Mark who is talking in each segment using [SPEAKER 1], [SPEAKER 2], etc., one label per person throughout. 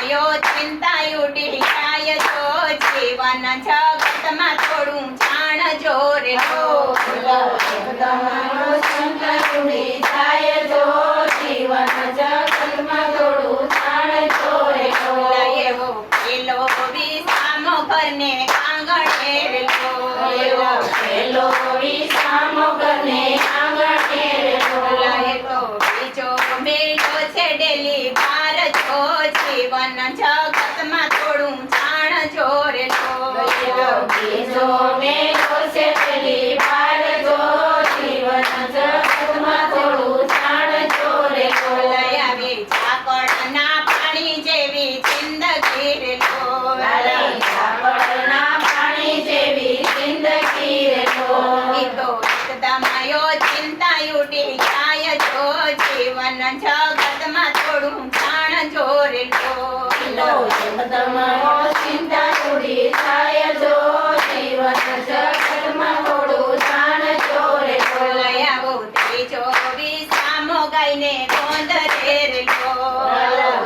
[SPEAKER 1] જગતમાયો ચિંતા ઉડી જાય જો જીવન જગતમાં થોડું જાણજો રે
[SPEAKER 2] જગતમાયો ચિંતા ઉડી જાય જો જીવન જગતમાં થોડું જાણજો રે
[SPEAKER 1] એવો પેલો વિસામો ઘરને આંગણે રેલો
[SPEAKER 2] એવો પેલો વિસામો ઘરને આંગણે રેલો
[SPEAKER 1] તો બીજો મેળો છે ડેલી બાર જો જીવન જગતમાં થોડું જાણજો રે
[SPEAKER 2] બીજો મેળો છે પેલી બાર જો જીવન જગતમાં થોડું જાણજો રે
[SPEAKER 1] આવી ઝાકળના પાણી જેવી જિંદગી રે
[SPEAKER 2] ઝાકળના પાણી જેવી જિંદગી રે
[SPEAKER 1] તો એકદમાયો ચિંતા ઉડી જાય જો જીવન જગતમાં થોડું જાણજો રે
[SPEAKER 2] જગતમાયો ચિંતા ઉડી જાય જો જીવન જગતમાં થોડું જાણજો રે
[SPEAKER 1] આવો ત્રીજો વિસામો ગાયને ગોંદરે રે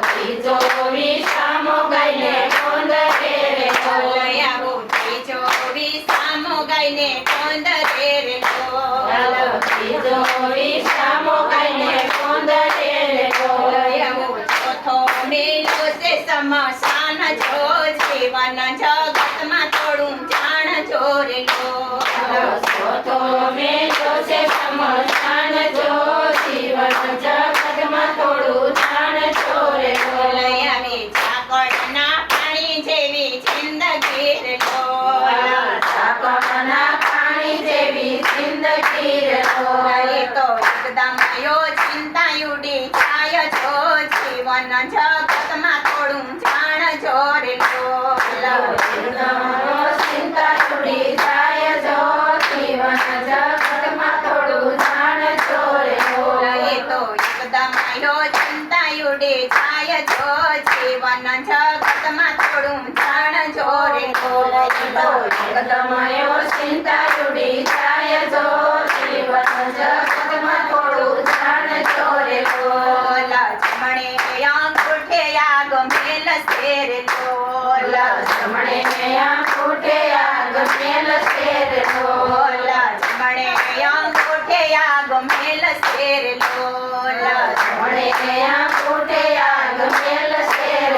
[SPEAKER 2] ત્રીજો વિસામો ગાયને ગોંદરે રે
[SPEAKER 1] આવો ત્રીજો વિસામો ગાયને ગોંદરે રે
[SPEAKER 2] ત્રીજો વિસામો ગાયને ગોંદરે રે
[SPEAKER 1] આવો ચોથો મેલો છે સમશાન જો જીવન જગતમાં થોડું જાણજો રે
[SPEAKER 2] ચોથો મેલો છે સમશાન જો જીવન જગતમાં થોડું જાણજો રે
[SPEAKER 1] આવી ઝાકળના પાણી જેવી જિંદગી રે
[SPEAKER 2] ઝાકળના પાણી જેવી જિંદગી રે
[SPEAKER 1] તો એકદમાયો ચિંતા ઉડી જાય જો જીવન જગતમાં થોડું જાણજો રે
[SPEAKER 2] જગતમાયો ચિંતા ઉડી જાય જો જીવન જગતમાં થોડું જાણજો રે
[SPEAKER 1] તો એકદમાયો ચિંતા ઉડી જાય જો જીવન જગતમાં થોડું જાણજો રે
[SPEAKER 2] જગતમાયો ચિંતા ઉડી જાય જો જીવન જગતમાં થોડું જાણજો રે
[SPEAKER 1] જમણે અંગૂઠે આગ મેલ શેર
[SPEAKER 2] જમણે અંગૂઠે આગ મેલ શેર
[SPEAKER 1] જમણે અંગૂઠે આગ મેલ શેર
[SPEAKER 2] જમણે અંગૂઠે આગ મેલ શેર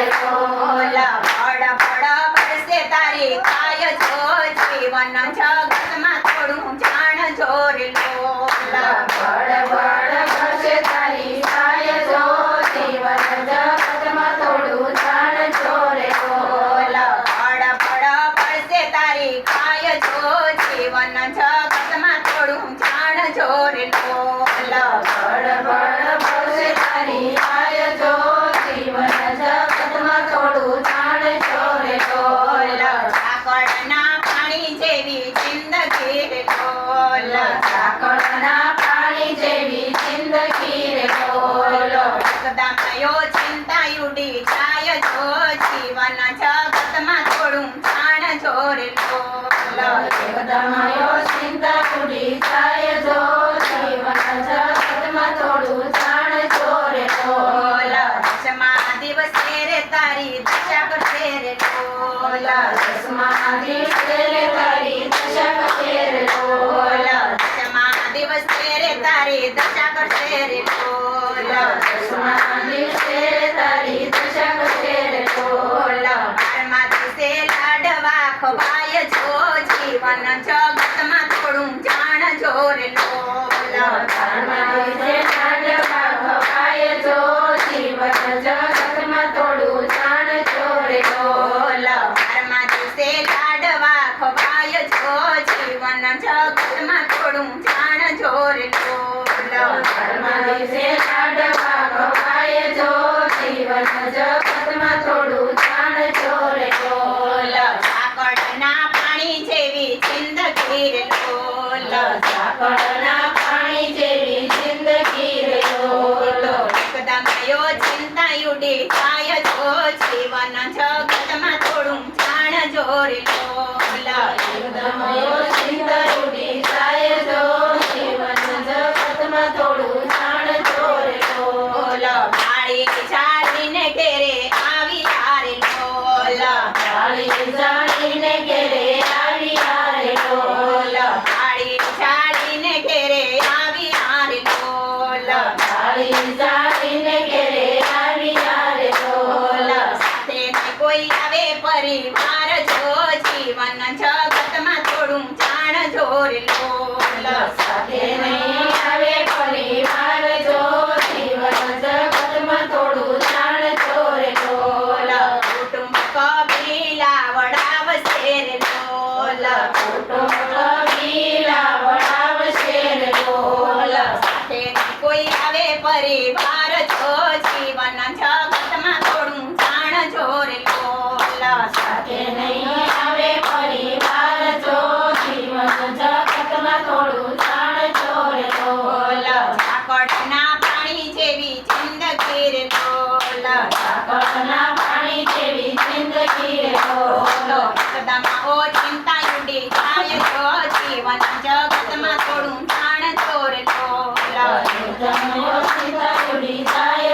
[SPEAKER 1] ભડ વરસે તારી કાય જો જીવન જગતમાં થોડું જાણજો રે
[SPEAKER 2] બળ વરસે તારી કાય જો જીવન જગતમાં થોડું જાણજો રે
[SPEAKER 1] ભડ વરસે તારી કાય જો જીવન જગતમાં થોડું જાણજો રે
[SPEAKER 2] બળ વરસે તારી કાય જો જીવન જગતમાં થોડું જાણજો રે
[SPEAKER 1] ઝાકળના પાણી જેવી જિંદગી રે
[SPEAKER 2] ઝાકળના પાણી જેવી જિંદગી રે
[SPEAKER 1] એકદમાયો ચિંતા ઉડી જાય જો જીવન જગતમાં થોડું જાણજો રે
[SPEAKER 2] જગતમાયો ચિંતા ઉડી જાય જો જીવન જગતમાં થોડું જાણજો રે
[SPEAKER 1] દસમા દિવસે રે તારી દશા કરશે રે
[SPEAKER 2] દસમા દિવસે રે તારી દશા કરશે રે
[SPEAKER 1] દસમા દિવસે રે તારી દશા કરશે રે
[SPEAKER 2] દસમા દિવસે રે તારી દશા કરશે રે
[SPEAKER 1] 12મા દિવસે લાડવા ખવાય જો જીવન જગતમાં થોડું જાણજો રે
[SPEAKER 2] 12મા દિવસે લાડવા ખવાય જો જીવન જગતમાં થોડું જાણજો રે
[SPEAKER 1] 12મા દિવસે લાડવા ખવાય જો જીવન જગતમાં થોડું જાણજો રે
[SPEAKER 2] 12મા દિવસે લાડવા ખવાય જો જીવન જગતમાં થોડું જાણજો રે
[SPEAKER 1] ઝાકળના પાણી જેવી જિંદગી રે
[SPEAKER 2] ઝાકળના પાણી જેવી જિંદગી રે
[SPEAKER 1] એકદમાયો ચિંતા ઉડી જાય જો જીવન જગતમાં થોડું જાણજો રે
[SPEAKER 2] એકદમાયો ચિંતા ઉડી જાય જો જીવન જગતમાં થોડું જાણજો રે
[SPEAKER 1] માળી ચાલીને ઘેરે આવી હાર ઘેરે આવી હારે લોલ
[SPEAKER 2] વાળી જાળીને ઘેરે આવી યારે
[SPEAKER 1] લોલ
[SPEAKER 2] લોલ.
[SPEAKER 1] સાથે નહીં કોઈ આવે પરિવાર જો જીવન જગતમાં થોડું જાણજો રે લોલ
[SPEAKER 2] સાથે નહીં આવે પરિવાર જો જીવન જગતમાં થોડું જાણજો રે
[SPEAKER 1] લોલ
[SPEAKER 2] લોલ.
[SPEAKER 1] કુટુંબ કબીલા વડાવશે રે લોલ
[SPEAKER 2] કુટુંબ કબીલા વડાવશે રે લોલ.
[SPEAKER 1] સાથે નહીં કોઈ આવે પરિવાર જો જીવન જગતમાં થોડું જાણજો રે લોલ
[SPEAKER 2] સાથે નહીં આવે પરિવાર જો જીવન જગતમાં થોડું જાણજો રે
[SPEAKER 1] લોલ
[SPEAKER 2] લોલ.
[SPEAKER 1] ઝાકળના પાણી જેવી જિંદગી રે લોલ
[SPEAKER 2] સાકરના પાણી જેવી જિંદગી રે લોલ.
[SPEAKER 1] એકદમ ઓ ચિંતા ઉડી જાય જો જીવન જગતમાં થોડું જાણજો રે લોલ
[SPEAKER 2] એકદમ ઓછી ઉડી જાય